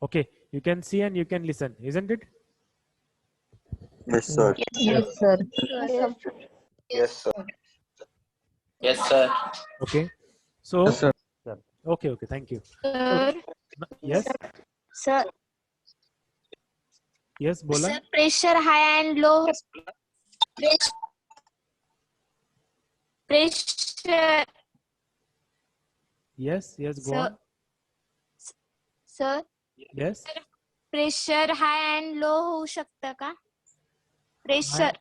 Okay, you can see and you can listen, isn't it? Yes, sir. Yes, sir. Yes. Yes, sir. Yes, sir. Okay, so Yes, sir. okay, thank you. So, Sir. yes, Sir. yes, bola. Sir, pressure high and low. Pressure. Yes, go Sir. on. Sir, Yes. Pressure hi and लो होऊ शकतं का? Pressure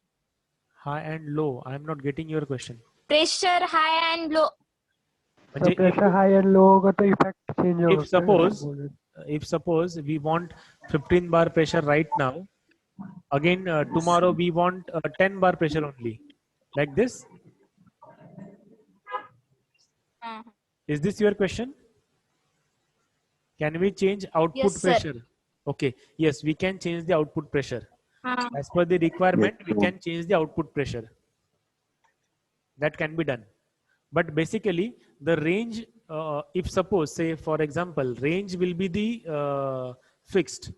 High and low. I am not getting your question. Pressure hi and लो. म्हणजे pressure high and low होगा तो effect change होगा. if suppose we want 15 bar pressure right now, again tomorrow we want 10 bar pressure only, like this. Is this your question? Can we change output Yes, sir. pressure? Okay, yes, we can change the output pressure. As per the requirement, Yes, we sir. can change the output pressure. That can be done. But basically, the range, if suppose, say for example, range will be the fixed.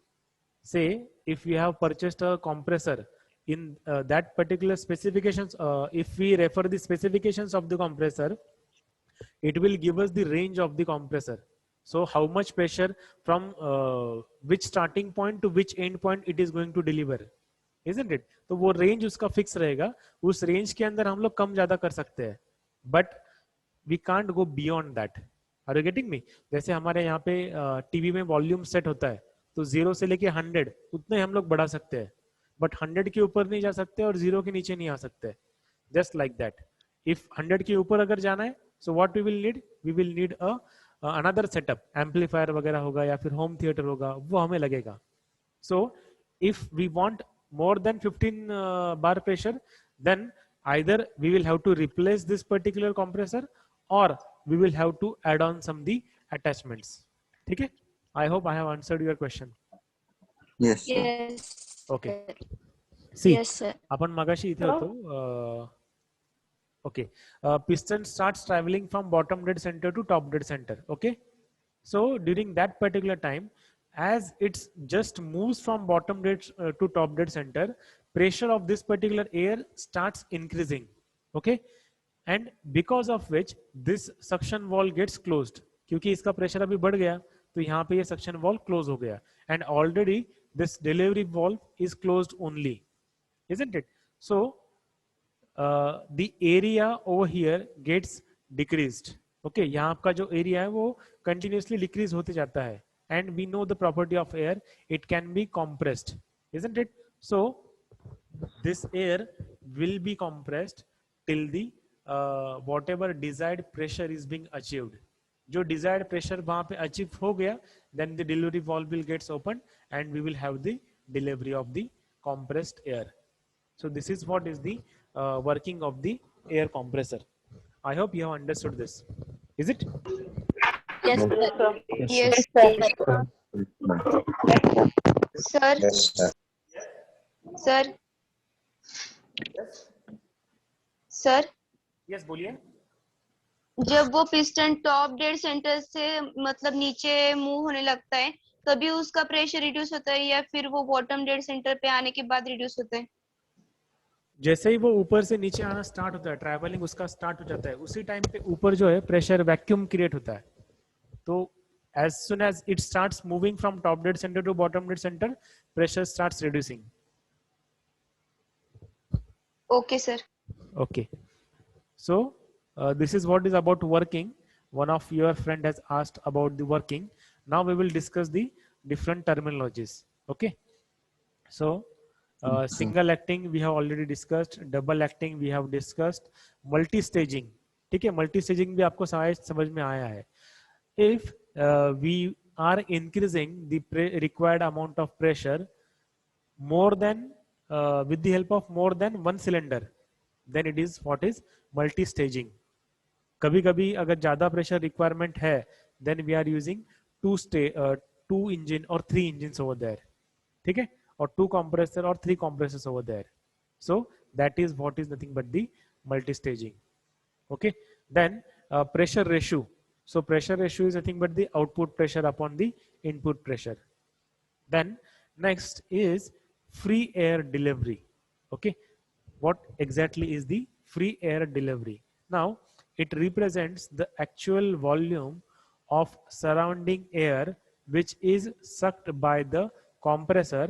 Say if we have purchased a compressor in that particular specifications, if we refer the specifications of the compressor, it will give us the range of the compressor. So how much pressure from which starting point to which end point it is going to deliver, isn't it? तो वो range उसका fix रहेगा. उस range के अंदर हम लोग कम ज्यादा कर सकते हैं, but we can't go beyond that. Are you getting me? जैसे हमारे यहाँ पे टीवी में वॉल्यूम सेट होता है, तो 0 से लेके 100 उतने हम लोग बढ़ा सकते हैं, बट 100 के ऊपर नहीं जा सकते और 0 के नीचे नहीं आ सकते. Just like that. इफ 100 के ऊपर अगर जाना है, so what we will need? We will need a another setup, amplifier वगैरह होगा या फिर home theater होगा, वो हमें लगेगा. So if we want more than 15 bar pressure, then either we will have to replace this particular compressor or we will have to add on some the attachments. ठीक है? I hope I have answered your question. Yes, sir. Yes. Okay. See, Yes, sir. आपण मगाशी इथे होतो. Okay, piston starts traveling from bottom dead center to top dead center. Okay, so during that particular time, as it just moves from bottom dead to top dead center, pressure of this particular air starts increasing. Okay, and because of which this suction valve gets closed. क्योंकि इसका pressure अभी बढ़ गया, तो यहाँ पे ये suction valve close हो गया, and already this delivery valve is closed only, isn't it? So the area over here gets decreased. Okay, यहाँ आपका जो area है वो continuously decrease होते जाता है, and we know the property of air, it can be compressed, isn't it? So this air will be compressed till the whatever desired pressure is being achieved. जो desired pressure वहाँ पे achieve हो गया, then the delivery valve will gets opened and we will have the delivery of the compressed air. So this is what is the working of the air compressor. I hope you have understood this. Is it? Yes, sir. Yes, Yes, sir. Yes, sir. Sir. Sir, Yes, बोलिए. जब वो piston top dead centre से मतलब नीचे move होने लगता है, तभी उसका प्रेशर रिड्यूस होता है या फिर वो बॉटम डेड सेंटर पे आने के बाद रिड्यूस होता है? जैसे ही वो ऊपर से नीचे आना स्टार्ट होता है, ट्रैवलिंग उसका स्टार्ट हो जाता है, उसी टाइम पे ऊपर जो है प्रेशर वैक्यूम क्रिएट होता है. तो as soon as it starts moving from top dead center to bottom dead center, pressure starts reducing. Okay sir. Okay, so this is what is about working. One of your friend has asked about the working. Now we will discuss the different terminologies. Okay, so single acting we have already discussed, double acting we have discussed, multi staging. ठीक है, multi staging भी आपको समझ में आया है. If we are increasing the required amount of pressure more than with the help of more than one cylinder, then it is what is multi staging. कभी कभी अगर ज्यादा प्रेशर रिक्वायरमेंट है, then we are using two engine or 3 engines over there. ठीक है, or 2 compressor or 3 compressors over there. So that is what is nothing but the multi staging. Okay, then pressure ratio. So pressure ratio is nothing but the output pressure upon the input pressure. Then next is free air delivery. Okay, what exactly is the free air delivery? Now it represents the actual volume of surrounding air which is sucked by the compressor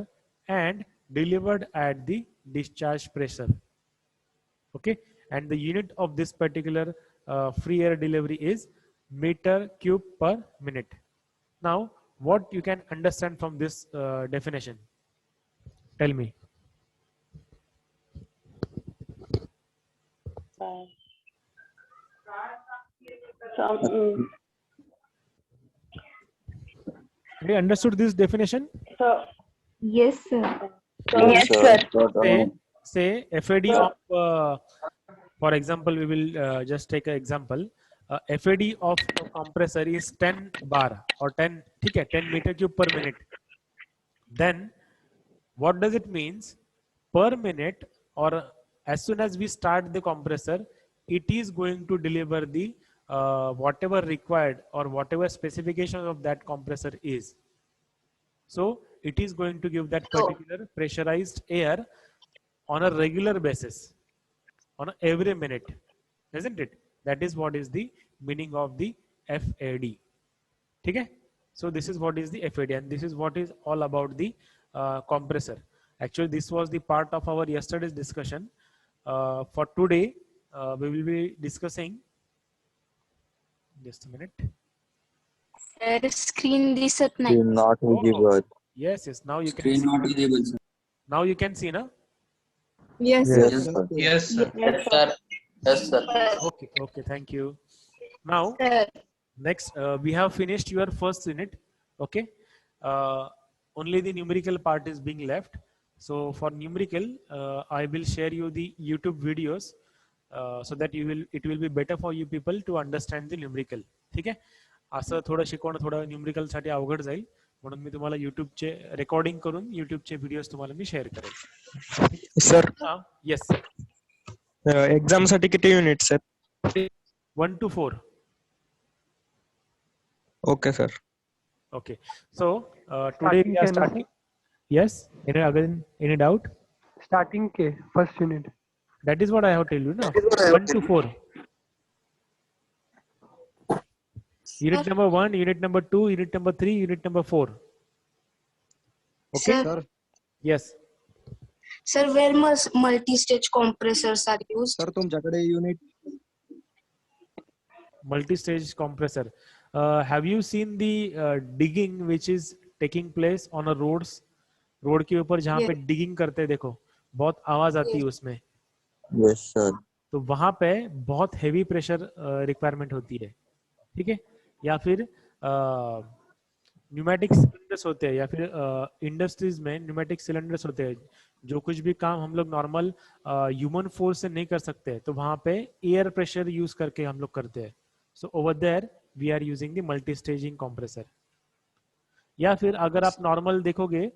and delivered at the discharge pressure. Okay, and the unit of this particular free air delivery is meter cube per minute. Now what you can understand from this definition? Tell me. Have you understood this definition? Yes, sir. Yes, sir. But, Say FAD of, for example, we will just take an example. FAD of a compressor is 10 bar or 10, okay, 10 meter cube per minute. Then what does it means? Per minute, or as soon as we start the compressor, it is going to deliver the whatever required or whatever specification of that compressor is. So it is going to give that particular pressurized air on a regular basis, on every minute, isn't it? That is what is the meaning of the FAD. Okay? So this is what is the FAD, and this is what is all about the compressor. Actually, this was the part of our yesterday's discussion. For today, we will be discussing. Just a minute. Sir, screen दिसत नाही. Screen not visible. Yes, yes. Now you can Screen see. not visible, sir. Now you can see, na? Yes, Yes, sir. sir. Yes, sir. Yes, sir. Yes, sir. Okay, okay. Thank you. Now, Sir. next, we have finished your first unit. Okay. Only the numerical part is being left. So for numerical, I will share you the YouTube videos so that it will be better for you people to understand the numerical. ठीक आहे? असं थोडं शिकवणं थोडं numerical साठी अवघड जाईल, म्हणून मी तुम्हाला युट्यूबचे रेकॉर्डिंग करून युट्यूबचे व्हिडिओज तुम्हाला मी शेअर करेल. सर येस, एक्झाम साठी किती युनिट्स आहेत? 1 to 4. Okay sir. Okay, so today we are starting. Yes, any doubt? Starting के first unit. That is what I have told you, no? 1 to 4. Unit number 1, unit number 2, unit number 3, unit number 4. Okay. Sir. Yes. Sir, where must multi-stage compressors are used? Sir तुमच्याकडे unit Multi-stage compressor. Have you seen the digging which is taking place on a roads? Road के ऊपर जहाँ पे digging करते हैं, देखो बहुत आवाज आती है उसमें. Yes, sir. तो वहां पे बहुत हेवी प्रेशर रिक्वायरमेंट होती है. ठीक है. या फिर न्यूमेटिक सिलेंडर्स होते हैं, या फिर इंडस्ट्रीज में न्यूमेटिक सिलेंडर्स होते हैं. जो कुछ भी काम हम लोग नॉर्मल ह्यूमन फोर्स से नहीं कर सकते, तो वहां पे एयर प्रेशर यूज करके हम लोग करते हैं. So over there we are using the multi staging compressor. या फिर अगर आप नॉर्मल देखोगे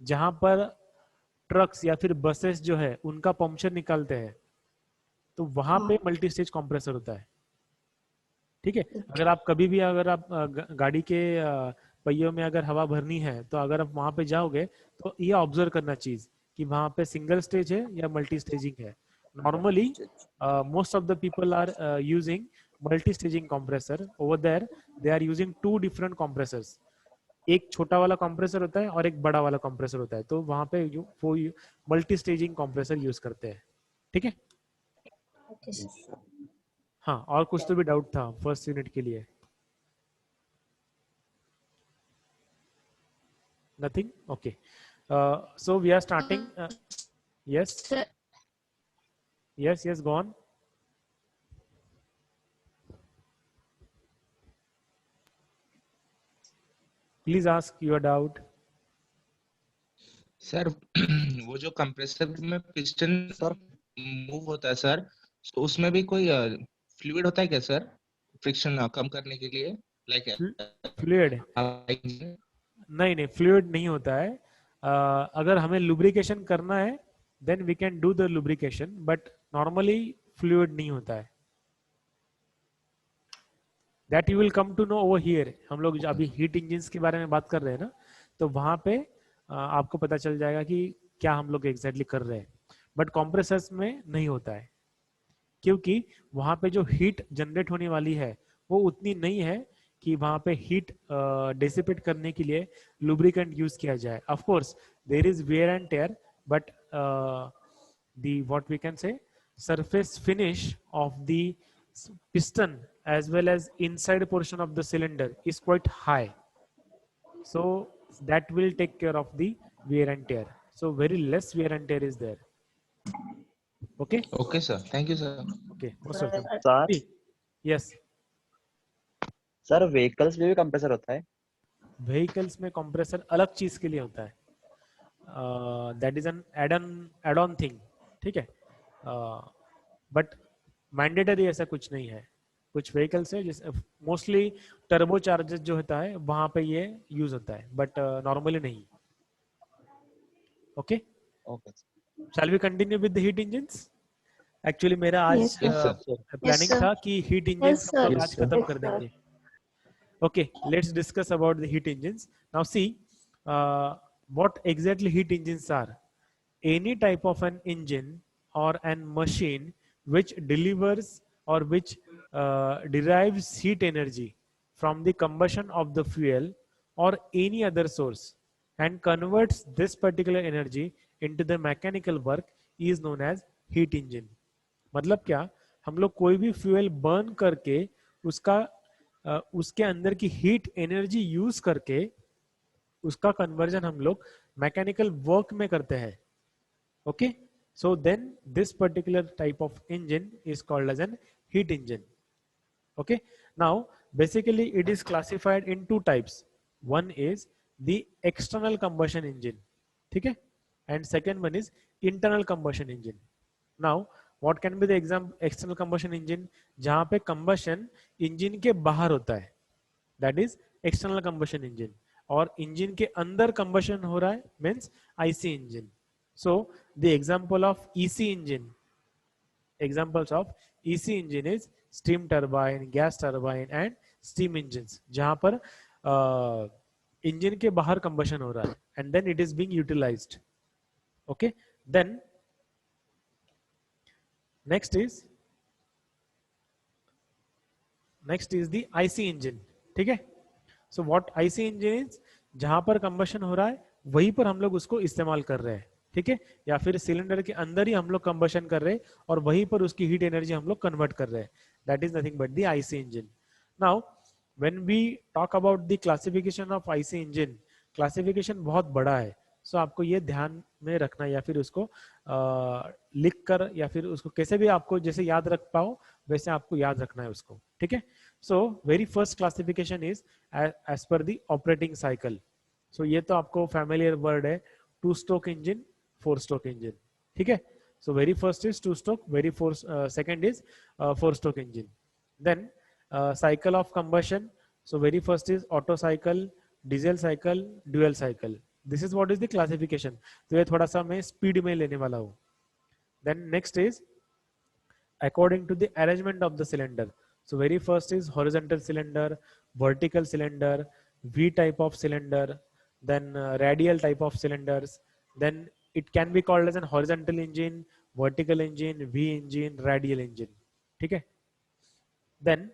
जहां पर ट्रक्स या फिर बसेस जो है उनका पंक्चर निकालते हैं, तो वहां पे मल्टी स्टेज कंप्रेसर होता है. ठीक है. अगर आप कभी भी अगर आप गाड़ी के पहियों में अगर हवा भरनी है, तो अगर आप वहां पे जाओगे तो ये ऑब्जर्व करना चीज कि वहां पे सिंगल स्टेज है या मल्टी स्टेजिंग है. Normally most of the people are using multi-staging compressor. Over there they are using 2 different compressors. एक छोटा वाला कंप्रेसर होता है और एक बड़ा वाला कंप्रेसर होता है, तो वहां पे वो मल्टी स्टेजिंग कंप्रेसर यूज करते हैं. ठीक है. हाँ, और कुछ तो भी डाउट था फर्स्ट यूनिट के लिए? Nothing? Okay. So we are starting. Yes. Sir. Yes, yes, go on. Please ask your doubt. Sir वो जो कंप्रेसर में पिस्टन सर मूव होता है सर, तो उसमें भी कोई फ्लूइड होता है क्या सर, फ्रिक्शन कम करने के लिए? Like fluid? नहीं नहीं, फ्लूइड नहीं होता है. अगर हमें लुब्रिकेशन करना है then we can do the lubrication, but normally fluid नहीं होता है. That you will come to know over here. हम लोग अभी हीट इंजिन्स के बारे में बात कर रहे हैं ना, तो वहां पे आपको पता चल जाएगा कि क्या हम लोग एग्जैक्टली कर रहे हैं। बट कंप्रेसर्स में नहीं होता है, क्योंकि वहां पे जो हीट जनरेट होने वाली है वो उतनी नहीं है कि वहां पे हीट डिसिपेट करने के लिए लुब्रिकेंट यूज किया जाए। Of course there is wear and tear, but the what we can say surface finish of the piston as well as inside portion of the cylinder is quite high, so that will take care of the wear and tear. So very less wear and tear is there. Okay. Okay, sir. Thank you, sir. Okay, most welcome. Sir See, yes, sir vehicles में भी compressor होता है? vehicles में compressor अलग चीज के लिए होता है, that is an add-on thing, ठीक है, बट मैंडेटरी ऐसा कुछ नहीं है। कुछ व्हीकल्स है जिस मोस्टली टर्बो चार्जेस जो होता है वहां पे ये यूज होता है, बट नॉर्मली नहीं। Okay, okay shall we continue with the heat engines? Actually मेरा आज Yes, Yes, sir. Planning sir. था कि हीट इंजन्स sir. आज Yes, sir. खत्म Yes, कर sir. देंगे। Okay, let's discuss about the heat engines. Now see, what exactly heat engines are. Any type of an engine or an machine which delivers or which derives heat energy from the combustion of the fuel or any other source and converts this particular energy into the mechanical work is known as heat engine. मतलब क्या, हम लोग कोई भी fuel burn करके उसके अंदर की हीट एनर्जी यूज करके उसका कन्वर्जन हम लोग मैकेनिकल वर्क में करते हैं। Okay, so then this particular type of engine is called as an heat engine. Okay, now basically it is classified in two types. One is the external combustion engine, ठीक है, and second one is internal combustion engine. Now what can be the external combustion engine? जहां पे combustion engine के बाहर होता है, that is external combustion engine, और engine के अंदर combustion हो रहा है means IC engine. So the example of EC engine, examples of EC engine is steam turbine, gas turbine and steam engines, जहां पर इंजन के बाहर combustion हो रहा है and then it is being utilized. Okay, then next is the IC engine, ठीक है। So what IC engine is, जहां पर combustion हो रहा है वहीं पर हम लोग उसको इस्तेमाल कर रहे हैं, ठीक है, या फिर सिलेंडर के अंदर ही हम लोग कंबशन कर रहे हैं और वहीं पर उसकी हीट एनर्जी हम लोग कन्वर्ट कर रहे हैं, that is nothing but the IC engine. Now when we talk about the classification of IC engine, classification बहुत बड़ा है, सो आपको ये ध्यान में रखना या फिर उसको लिख कर या फिर उसको कैसे भी आपको जैसे याद रख पाओ वैसे आपको याद रखना है उसको, ठीक है। So very first classification is as per the operating cycle. So ये तो आपको फैमिलियर वर्ड है, 2 स्ट्रोक इंजन, 4 स्ट्रोक इंजन, ठीक है। So very first is 2 stroke, very second is 4 stroke engine. Then cycle of combustion, so very first is Otto cycle, diesel cycle, dual cycle. This is what is the classification. तो ये थोड़ा सा मैं speed में लेने वाला हूँ। Then next is according to the arrangement of the cylinder. So very first is horizontal cylinder, vertical cylinder, V type of cylinder, then radial type of cylinders. Then it can be called as an horizontal engine, vertical engine, V engine, radial engine. ठीक है? Then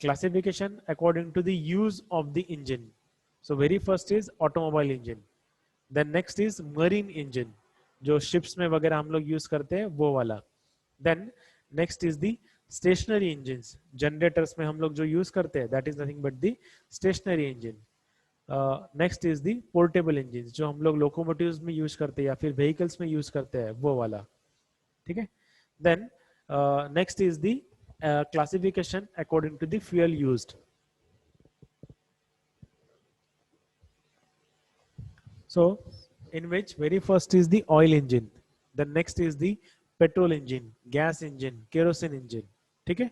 classification according to the use of the engine. So very first is automobile engine. Then next is marine engine, जो ships में वगैरह हम लोग use करते हैं वो वाला. Then next is the stationary engines, generators में हम लोग जो यूज करते हैं that is nothing but the stationary engine. Next is the portable engines, जो हम लोग लोकोमोटिव्स में यूज करते हैं या फिर व्हीकल्स में यूज करते हैं वो वाला, ठीक है। Then next is the classification according to the fuel used. So in which very first is the oil engine, then next is the petrol engine, gas engine, kerosene engine, ठीक है।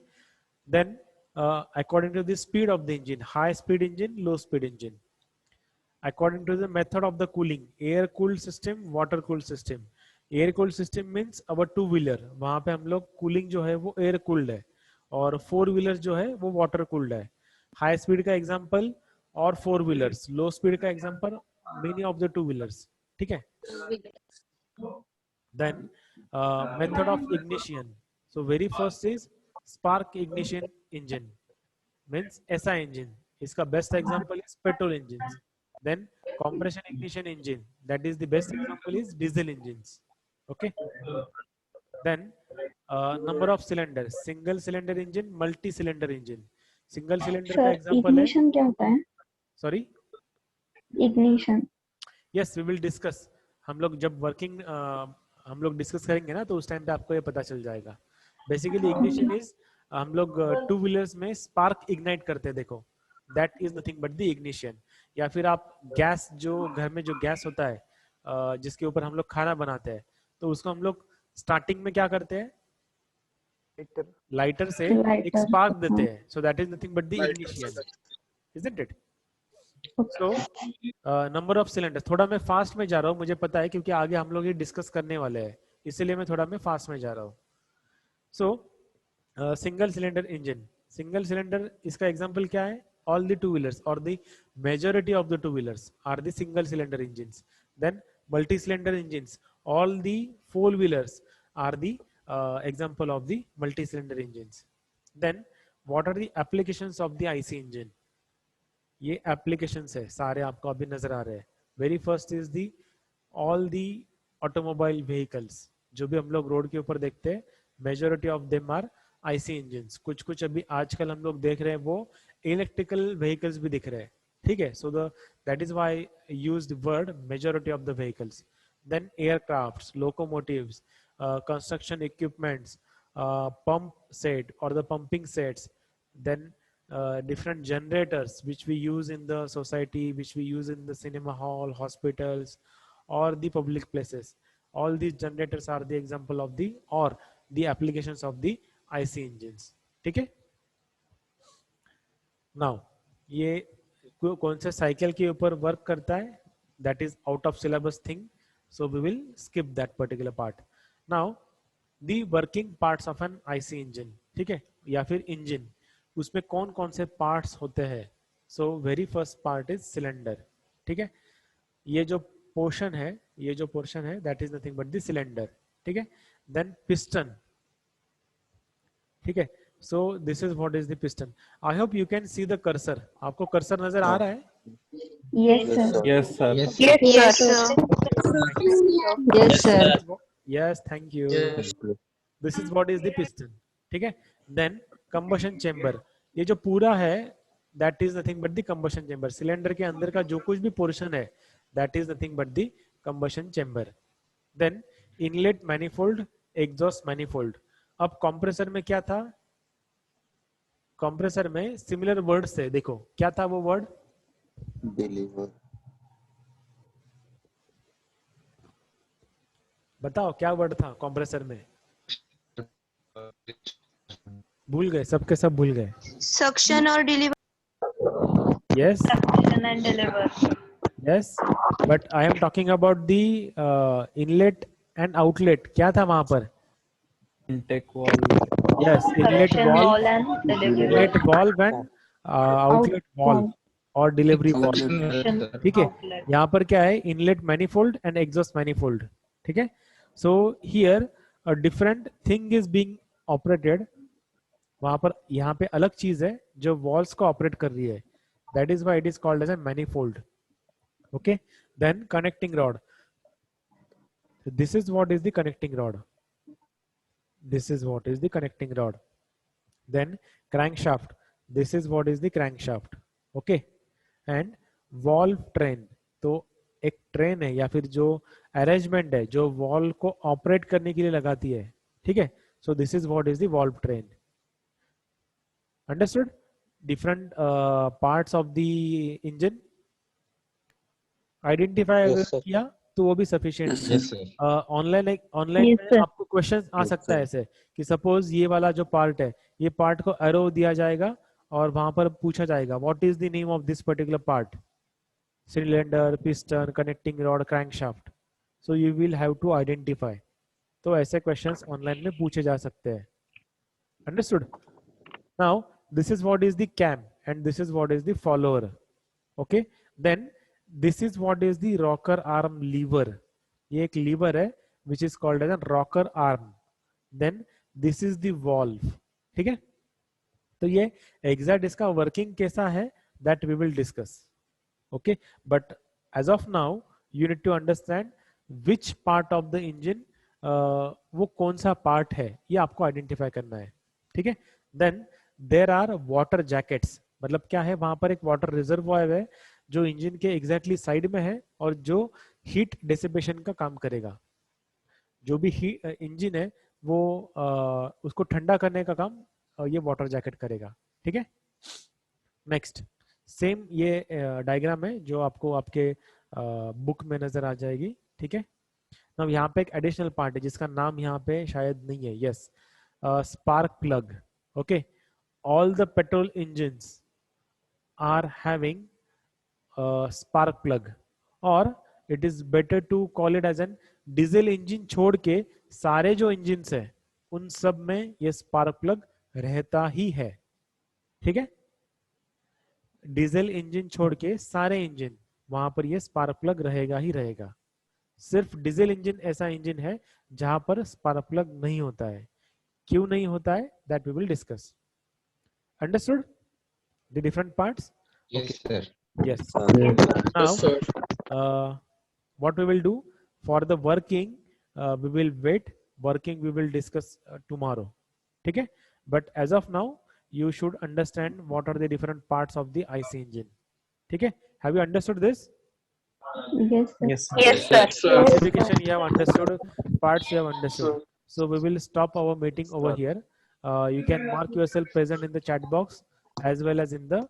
Then according to the speed of the engine, high speed engine, low speed engine. According to the method of the cooling, air cooled system, water cooled system. Air cooled system means our 2 wheeler, वहां पे हम लोग cooling जो है वो air cooled है, और 4 wheeler जो है वो वाटर कूल्ड है। हाई स्पीड का एग्जाम्पल और फोर व्हीलर्स. लो स्पीड का example many of the two wheelers. ठीक है. Then method of ignition. So very first is spark ignition engine, means SI engine. इसका best example is petrol engines. Then compression ignition engine, that is the best example is diesel engines. Okay. Then number of cylinders, single cylinder engine, multi cylinder engine. Single cylinder का sir example है. Ignition क्या होता है? Sorry. Ignition. Yes, we will discuss. हम लोग जब working हम लोग डिस्कस करेंगे ना, तो उस टाइम पे आपको ये पता चल जाएगा. बेसिकली इग्निशन इज हम लोग टू व्हीलर्स में स्पार्क इग्नाइट करते हैं. देखो, that is nothing but the ignition. या फिर आप गैस, जो घर में जो गैस होता है जिसके ऊपर हम लोग खाना बनाते हैं, तो उसको हम लोग स्टार्टिंग में क्या करते हैं, लाइटर से एक स्पार्क देते हैं. सो that is nothing but the ignition, isn't it? So, number of cylinder. थोड़ा मैं फास्ट में जा रहा हूँ, मुझे पता है, क्योंकि आगे हम लोग ये डिस्कस करने वाले हैं, इसलिए मैं थोड़ा फास्ट में जा रहा हूँ. So single cylinder engine. Single cylinder इसका एग्जांपल क्या है? ऑल द टू व्हीलर्स और the majority of the two wheelers are the single cylinder engines. Then multi cylinder engines, all the four wheelers are the example of the multi cylinder engines. Then what are the applications of the IC engine? ये applications है सारे, आपको अभी नजर आ रहे हैं. Very first is the all the automobile vehicles, जो भी हम लोग रोड के ऊपर देखते हैं, majority of them are IC engines. कुछ कुछ अभी आजकल हम लोग देख रहे हैं वो इलेक्ट्रिकल व्हीकल्स भी दिख रहे हैं. ठीक है. So that is why used word majority of the vehicles. Then aircrafts, locomotives, construction equipments, pump set or the pumping sets, then different generators which we use in the society, which we use in the cinema hall, hospitals or the public places. All these generators are the example of the or the applications of the IC engines. ठीक है. Now ये कौन से cycle के ऊपर work करता है, that is out of syllabus thing, so we will skip that particular part. Now the working parts of an IC engine. ठीक है, या फिर इंजन, उसमें कौन कौन से पार्ट्स होते हैं. So very first part is cylinder. ठीक है. ये जो पोर्शन है that is nothing but the cylinder. ठीक है. Then piston. ठीक है. So this is what is the piston. I hope you can see the cursor. आपको कर्सर नजर आ रहा है? Yes sir. Yes, sir. Yes, sir. Yes sir. Yes, thank you. This is what is the piston. ठीक है. Then combustion chamber. ये जो पूरा है that is nothing but the combustion chamber. Cylinder के अंदर का जो कुछ भी पोर्शन है that is nothing but the combustion chamber. Then inlet manifold, exhaust manifold. अब कंप्रेसर में क्या था? कंप्रेसर में सिमिलर वर्ड्स थे. देखो क्या था वो वर्ड? डिलीवर. बताओ क्या वर्ड था कंप्रेसर में? भूल गए, सबके सब भूल गए. सक्शन और deliver. Yes. Suction and deliver. Yes, but I am talking about the inlet and outlet. क्या था वहां पर? Intake valve. Yes, inlet Suction valve, valve and delivery inlet valve and outlet valve और delivery valve. ठीक है. outlet. यहाँ पर क्या है? Inlet manifold and exhaust manifold. ठीक है. So here a different thing is being operated. वहां पर यहाँ पे अलग चीज है जो walls को ऑपरेट कर रही है. That is why it is called as a manifold. Okay. Then connecting rod. So this is what is the connecting rod. This is what is the connecting rod. Then crankshaft. This is what is the crankshaft. Okay. And valve train. तो एक train है या फिर जो arrangement है जो valve को operate करने के लिए लगाती है. ठीक है. So this is what is the valve train. Understood? Different parts of the engine identify अगर किया तो वो भी सफिशिएंट है. Yes, sir. ऑनलाइन Yes, में sir. आपको क्वेश्चन आ सकता है ऐसे कि सपोज ये वाला जो पार्ट है, ये पार्ट को एरो दिया जाएगा और वहां पर पूछा जाएगा what is the name of this particular part. Cylinder, piston, connecting rod, crankshaft. So you will have to identify. तो ऐसे क्वेश्चंस ऑनलाइन में पूछे जा सकते हैं. Understood? Now this is what is the cam and this is what is the follower. Okay, then this is what is the rocker arm lever. ये एक lever है which is called as a rocker arm. Then this is the valve. ठीक है, तो ये exact इसका working कैसा है that we will discuss. Okay, but as of now you need to understand which part of the engine वो कौन सा part है ये आपको identify करना है. ठीक है, then there are water jackets. मतलब क्या है, वहां पर एक वाटर रिजर्वॉयर है जो इंजन के एग्जैक्टली साइड में है और जो हीट डिसिपेशन का काम करेगा. जो भी इंजन है वो उसको ठंडा करने का काम ये वाटर जैकेट करेगा. ठीक है, नेक्स्ट सेम ये डायग्राम है जो आपको आपके बुक में नजर आ जाएगी. ठीक है, अब यहाँ पे एक एडिशनल पार्ट है जिसका नाम यहाँ पे शायद नहीं है. Yes, spark plug. Okay, all the petrol engines are having a spark plug, or it is better to call it as an diesel engine छोड़ के सारे जो engines है उन सब में ये spark plug रहता ही है. ठीक है, डीजल इंजन छोड़ के सारे इंजन वहां पर ये स्पार्क प्लग रहेगा ही रहेगा. सिर्फ डीजल इंजन ऐसा इंजन है जहां पर स्पार्क प्लग नहीं होता है. क्यों नहीं होता है that we will discuss. Understood the different parts? Yes, sir. Yes. Yes, Now, sir. what we will do for the working, we will wait. Working we will discuss tomorrow. Okay? But as of now, you should understand what are the different parts of the IC engine. Okay? Have you understood this? Yes, sir. Yes. Yes, sir. Specification you have understood, parts you have understood. So we will stop our meeting over here. You can mark yourself present in the chat box as well as in the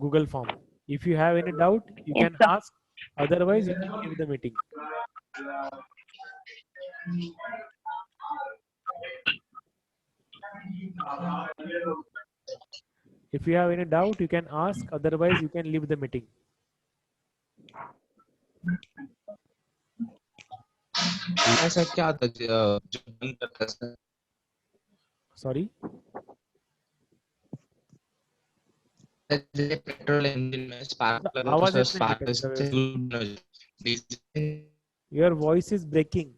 Google form. If you have any doubt, you Yes, can sir. ask. Otherwise, you can leave the meeting. If you have any doubt, you can ask. Otherwise, you can leave the meeting. ऐसा क्या होता है जो बंद करता है sir? Sorry. जैसे petrol engine में स्पार्क प्लग आवाज तो इतनी स्पार्क निकल रही है. से Your voice is breaking.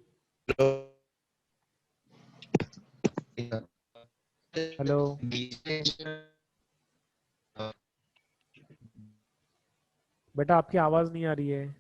Hello. बेटा आपकी आवाज नहीं आ रही है.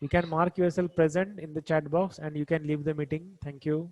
You can mark yourself present in the chat box and you can leave the meeting. Thank you.